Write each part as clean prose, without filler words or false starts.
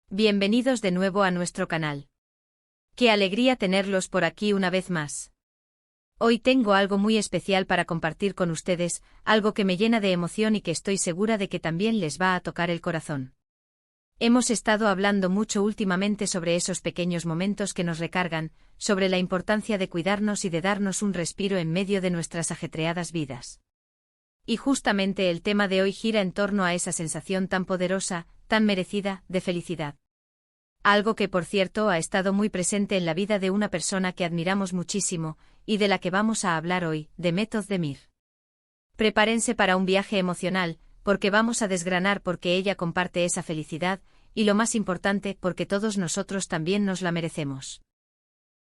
Bienvenidos de nuevo a nuestro canal. Qué alegría tenerlos por aquí una vez más. Hoy tengo algo muy especial para compartir con ustedes, algo que me llena de emoción y que estoy segura de que también les va a tocar el corazón. Hemos estado hablando mucho últimamente sobre esos pequeños momentos que nos recargan, sobre la importancia de cuidarnos y de darnos un respiro en medio de nuestras ajetreadas vidas. Y justamente el tema de hoy gira en torno a esa sensación tan poderosa, tan merecida, de felicidad. Algo que, por cierto, ha estado muy presente en la vida de una persona que admiramos muchísimo, y de la que vamos a hablar hoy, Demet Özdemir. Prepárense para un viaje emocional, porque vamos a desgranar por qué ella comparte esa felicidad, y lo más importante, porque todos nosotros también nos la merecemos.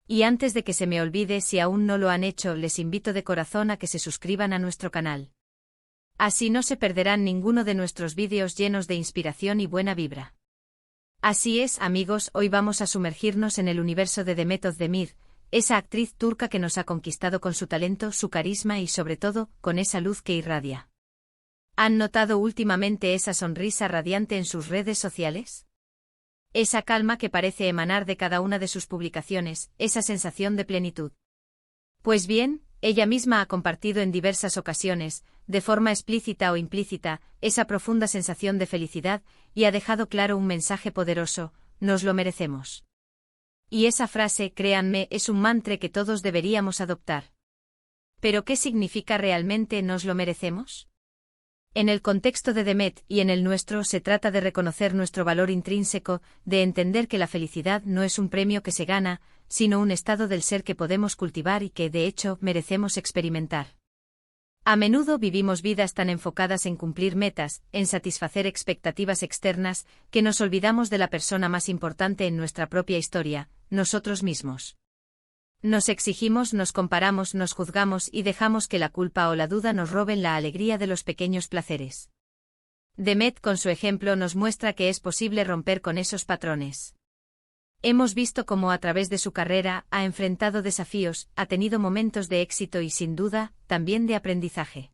Y antes de que se me olvide, si aún no lo han hecho, les invito de corazón a que se suscriban a nuestro canal. Así no se perderán ninguno de nuestros vídeos llenos de inspiración y buena vibra. Así es, amigos, hoy vamos a sumergirnos en el universo de Demet Özdemir, esa actriz turca que nos ha conquistado con su talento, su carisma y sobre todo, con esa luz que irradia. ¿Han notado últimamente esa sonrisa radiante en sus redes sociales? Esa calma que parece emanar de cada una de sus publicaciones, esa sensación de plenitud. Pues bien, ella misma ha compartido en diversas ocasiones, de forma explícita o implícita, esa profunda sensación de felicidad, y ha dejado claro un mensaje poderoso: nos lo merecemos. Y esa frase, créanme, es un mantra que todos deberíamos adoptar. ¿Pero qué significa realmente nos lo merecemos? En el contexto de Demet y en el nuestro se trata de reconocer nuestro valor intrínseco, de entender que la felicidad no es un premio que se gana, sino un estado del ser que podemos cultivar y que, de hecho, merecemos experimentar. A menudo vivimos vidas tan enfocadas en cumplir metas, en satisfacer expectativas externas, que nos olvidamos de la persona más importante en nuestra propia historia, nosotros mismos. Nos exigimos, nos comparamos, nos juzgamos y dejamos que la culpa o la duda nos roben la alegría de los pequeños placeres. Demet, con su ejemplo, nos muestra que es posible romper con esos patrones. Hemos visto cómo a través de su carrera ha enfrentado desafíos, ha tenido momentos de éxito y, sin duda, también de aprendizaje.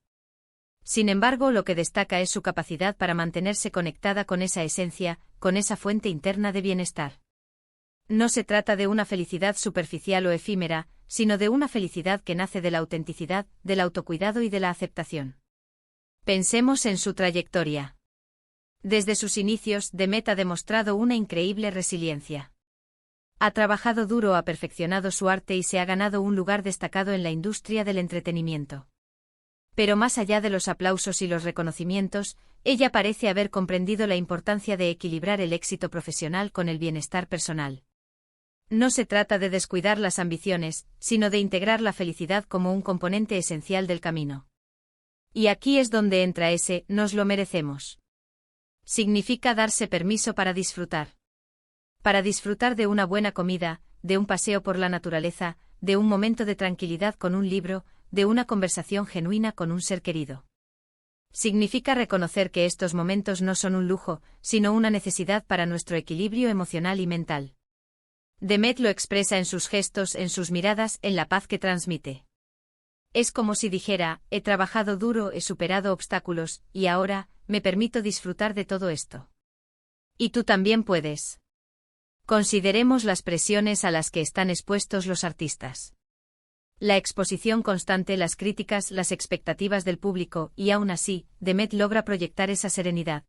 Sin embargo, lo que destaca es su capacidad para mantenerse conectada con esa esencia, con esa fuente interna de bienestar. No se trata de una felicidad superficial o efímera, sino de una felicidad que nace de la autenticidad, del autocuidado y de la aceptación. Pensemos en su trayectoria. Desde sus inicios, Demet ha demostrado una increíble resiliencia. Ha trabajado duro, ha perfeccionado su arte y se ha ganado un lugar destacado en la industria del entretenimiento. Pero más allá de los aplausos y los reconocimientos, ella parece haber comprendido la importancia de equilibrar el éxito profesional con el bienestar personal. No se trata de descuidar las ambiciones, sino de integrar la felicidad como un componente esencial del camino. Y aquí es donde entra ese «nos lo merecemos». Significa darse permiso para disfrutar. Para disfrutar de una buena comida, de un paseo por la naturaleza, de un momento de tranquilidad con un libro, de una conversación genuina con un ser querido. Significa reconocer que estos momentos no son un lujo, sino una necesidad para nuestro equilibrio emocional y mental. Demet lo expresa en sus gestos, en sus miradas, en la paz que transmite. Es como si dijera: he trabajado duro, he superado obstáculos, y ahora, me permito disfrutar de todo esto. Y tú también puedes. Consideremos las presiones a las que están expuestos los artistas. La exposición constante, las críticas, las expectativas del público, y aún así, Demet logra proyectar esa serenidad.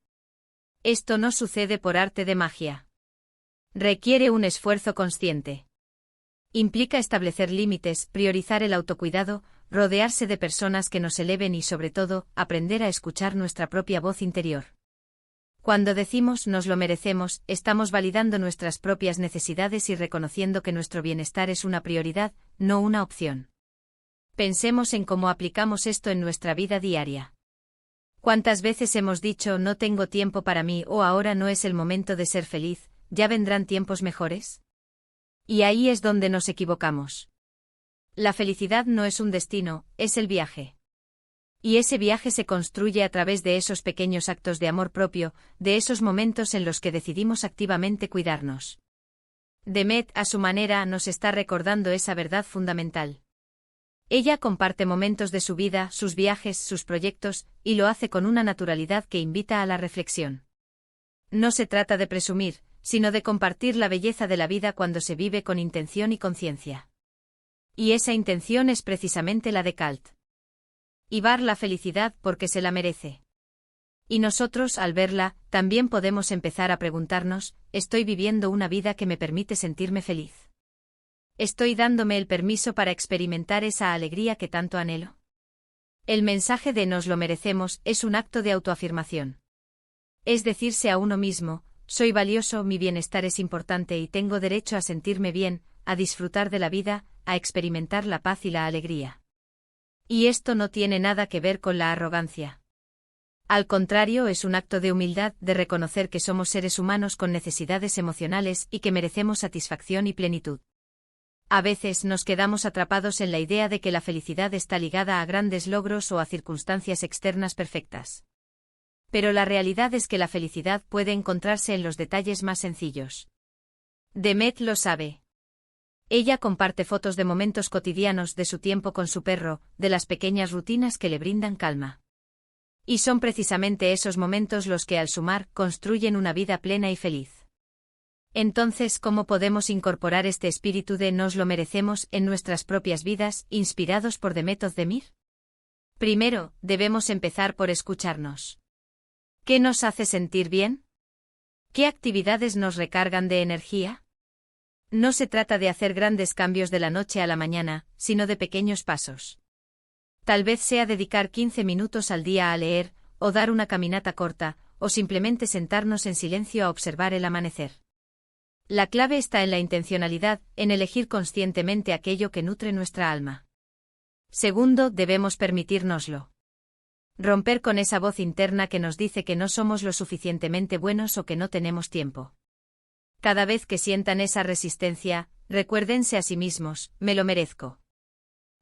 Esto no sucede por arte de magia. Requiere un esfuerzo consciente. Implica establecer límites, priorizar el autocuidado, rodearse de personas que nos eleven y, sobre todo, aprender a escuchar nuestra propia voz interior. Cuando decimos «nos lo merecemos», estamos validando nuestras propias necesidades y reconociendo que nuestro bienestar es una prioridad, no una opción. Pensemos en cómo aplicamos esto en nuestra vida diaria. ¿Cuántas veces hemos dicho «no tengo tiempo para mí» o «ahora no es el momento de ser feliz, ya vendrán tiempos mejores»? Y ahí es donde nos equivocamos. La felicidad no es un destino, es el viaje. Y ese viaje se construye a través de esos pequeños actos de amor propio, de esos momentos en los que decidimos activamente cuidarnos. Demet, a su manera, nos está recordando esa verdad fundamental. Ella comparte momentos de su vida, sus viajes, sus proyectos, y lo hace con una naturalidad que invita a la reflexión. No se trata de presumir, sino de compartir la belleza de la vida cuando se vive con intención y conciencia. Y esa intención es precisamente la de Calt. Ibar la felicidad porque se la merece. Y nosotros, al verla, también podemos empezar a preguntarnos, ¿estoy viviendo una vida que me permite sentirme feliz? ¿Estoy dándome el permiso para experimentar esa alegría que tanto anhelo? El mensaje de nos lo merecemos es un acto de autoafirmación. Es decirse a uno mismo, soy valioso, mi bienestar es importante y tengo derecho a sentirme bien, a disfrutar de la vida, a experimentar la paz y la alegría. Y esto no tiene nada que ver con la arrogancia. Al contrario, es un acto de humildad, de reconocer que somos seres humanos con necesidades emocionales y que merecemos satisfacción y plenitud. A veces nos quedamos atrapados en la idea de que la felicidad está ligada a grandes logros o a circunstancias externas perfectas. Pero la realidad es que la felicidad puede encontrarse en los detalles más sencillos. Demet lo sabe. Ella comparte fotos de momentos cotidianos de su tiempo con su perro, de las pequeñas rutinas que le brindan calma. Y son precisamente esos momentos los que al sumar construyen una vida plena y feliz. Entonces, ¿cómo podemos incorporar este espíritu de nos lo merecemos en nuestras propias vidas, inspirados por Demet Özdemir? Primero, debemos empezar por escucharnos. ¿Qué nos hace sentir bien? ¿Qué actividades nos recargan de energía? No se trata de hacer grandes cambios de la noche a la mañana, sino de pequeños pasos. Tal vez sea dedicar 15 minutos al día a leer, o dar una caminata corta, o simplemente sentarnos en silencio a observar el amanecer. La clave está en la intencionalidad, en elegir conscientemente aquello que nutre nuestra alma. Segundo, debemos permitírnoslo. Romper con esa voz interna que nos dice que no somos lo suficientemente buenos o que no tenemos tiempo. Cada vez que sientan esa resistencia, recuérdense a sí mismos, me lo merezco.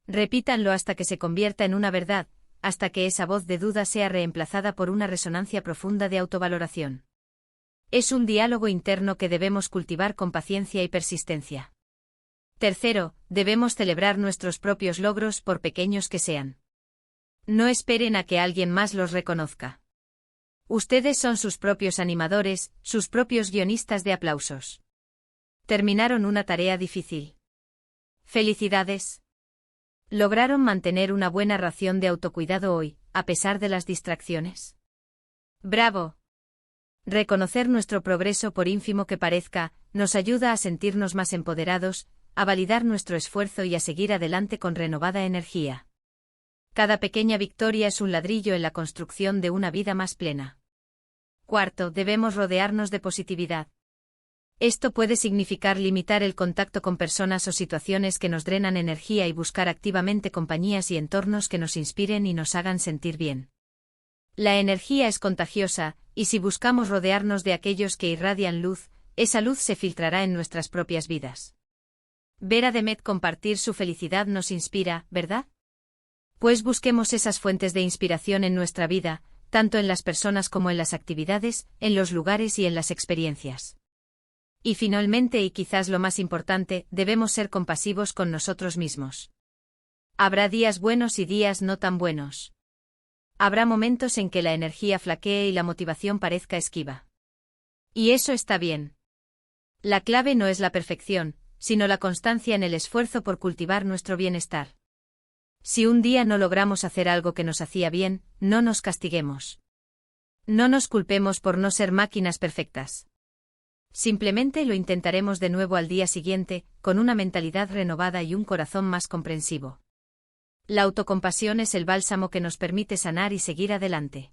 Repítanlo hasta que se convierta en una verdad, hasta que esa voz de duda sea reemplazada por una resonancia profunda de autovaloración. Es un diálogo interno que debemos cultivar con paciencia y persistencia. Tercero, debemos celebrar nuestros propios logros por pequeños que sean. No esperen a que alguien más los reconozca. Ustedes son sus propios animadores, sus propios guionistas de aplausos. Terminaron una tarea difícil. ¡Felicidades! ¿Lograron mantener una buena ración de autocuidado hoy, a pesar de las distracciones? ¡Bravo! Reconocer nuestro progreso, por ínfimo que parezca, nos ayuda a sentirnos más empoderados, a validar nuestro esfuerzo y a seguir adelante con renovada energía. Cada pequeña victoria es un ladrillo en la construcción de una vida más plena. Cuarto, debemos rodearnos de positividad. Esto puede significar limitar el contacto con personas o situaciones que nos drenan energía y buscar activamente compañías y entornos que nos inspiren y nos hagan sentir bien. La energía es contagiosa, y si buscamos rodearnos de aquellos que irradian luz, esa luz se filtrará en nuestras propias vidas. Ver a Demet compartir su felicidad nos inspira, ¿verdad? Pues busquemos esas fuentes de inspiración en nuestra vida, tanto en las personas como en las actividades, en los lugares y en las experiencias. Y finalmente, y quizás lo más importante, debemos ser compasivos con nosotros mismos. Habrá días buenos y días no tan buenos. Habrá momentos en que la energía flaquee y la motivación parezca esquiva. Y eso está bien. La clave no es la perfección, sino la constancia en el esfuerzo por cultivar nuestro bienestar. Si un día no logramos hacer algo que nos hacía bien, no nos castiguemos. No nos culpemos por no ser máquinas perfectas. Simplemente lo intentaremos de nuevo al día siguiente, con una mentalidad renovada y un corazón más comprensivo. La autocompasión es el bálsamo que nos permite sanar y seguir adelante.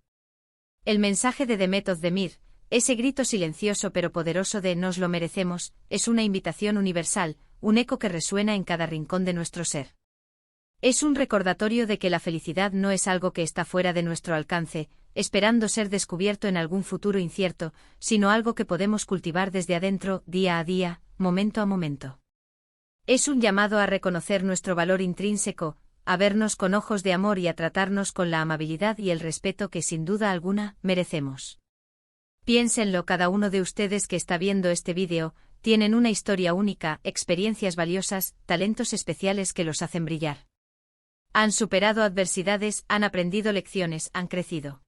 El mensaje de Demet Özdemir, ese grito silencioso pero poderoso de nos lo merecemos, es una invitación universal, un eco que resuena en cada rincón de nuestro ser. Es un recordatorio de que la felicidad no es algo que está fuera de nuestro alcance, esperando ser descubierto en algún futuro incierto, sino algo que podemos cultivar desde adentro, día a día, momento a momento. Es un llamado a reconocer nuestro valor intrínseco, a vernos con ojos de amor y a tratarnos con la amabilidad y el respeto que sin duda alguna merecemos. Piénsenlo, cada uno de ustedes que está viendo este vídeo, tienen una historia única, experiencias valiosas, talentos especiales que los hacen brillar. Han superado adversidades, han aprendido lecciones, han crecido.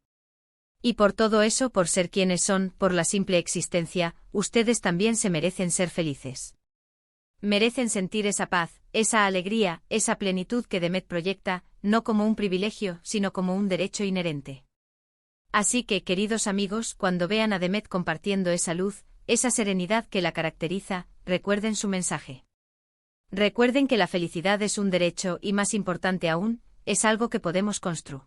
Y por todo eso, por ser quienes son, por la simple existencia, ustedes también se merecen ser felices. Merecen sentir esa paz, esa alegría, esa plenitud que Demet proyecta, no como un privilegio, sino como un derecho inherente. Así que, queridos amigos, cuando vean a Demet compartiendo esa luz, esa serenidad que la caracteriza, recuerden su mensaje. Recuerden que la felicidad es un derecho y, más importante aún, es algo que podemos construir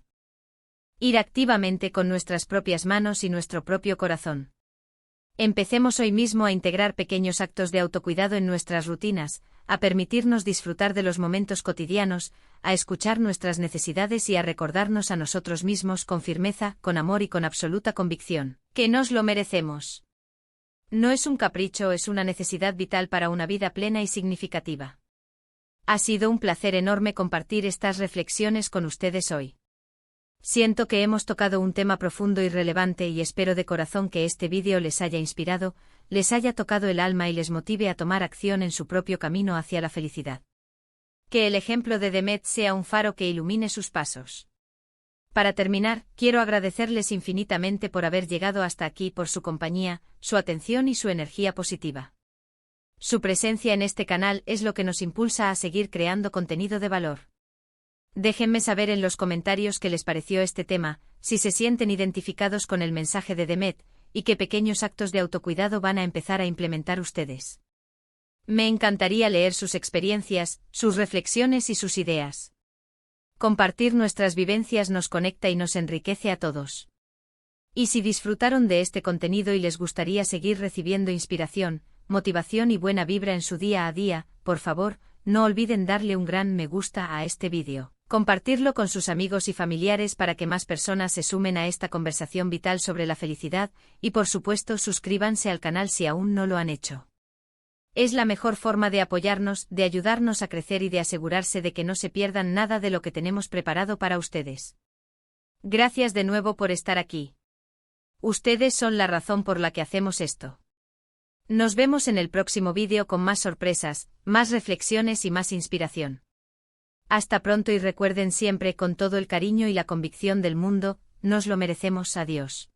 activamente con nuestras propias manos y nuestro propio corazón. Empecemos hoy mismo a integrar pequeños actos de autocuidado en nuestras rutinas, a permitirnos disfrutar de los momentos cotidianos, a escuchar nuestras necesidades y a recordarnos a nosotros mismos con firmeza, con amor y con absoluta convicción, que nos lo merecemos. No es un capricho, es una necesidad vital para una vida plena y significativa. Ha sido un placer enorme compartir estas reflexiones con ustedes hoy. Siento que hemos tocado un tema profundo y relevante y espero de corazón que este vídeo les haya inspirado, les haya tocado el alma y les motive a tomar acción en su propio camino hacia la felicidad. Que el ejemplo de Demet sea un faro que ilumine sus pasos. Para terminar, quiero agradecerles infinitamente por haber llegado hasta aquí, por su compañía, su atención y su energía positiva. Su presencia en este canal es lo que nos impulsa a seguir creando contenido de valor. Déjenme saber en los comentarios qué les pareció este tema, si se sienten identificados con el mensaje de Demet, y qué pequeños actos de autocuidado van a empezar a implementar ustedes. Me encantaría leer sus experiencias, sus reflexiones y sus ideas. Compartir nuestras vivencias nos conecta y nos enriquece a todos. Y si disfrutaron de este contenido y les gustaría seguir recibiendo inspiración, motivación y buena vibra en su día a día, por favor, no olviden darle un gran me gusta a este vídeo. Compartirlo con sus amigos y familiares para que más personas se sumen a esta conversación vital sobre la felicidad, y por supuesto suscríbanse al canal si aún no lo han hecho. Es la mejor forma de apoyarnos, de ayudarnos a crecer y de asegurarse de que no se pierdan nada de lo que tenemos preparado para ustedes. Gracias de nuevo por estar aquí. Ustedes son la razón por la que hacemos esto. Nos vemos en el próximo vídeo con más sorpresas, más reflexiones y más inspiración. Hasta pronto y recuerden siempre con todo el cariño y la convicción del mundo, nos lo merecemos. Adiós.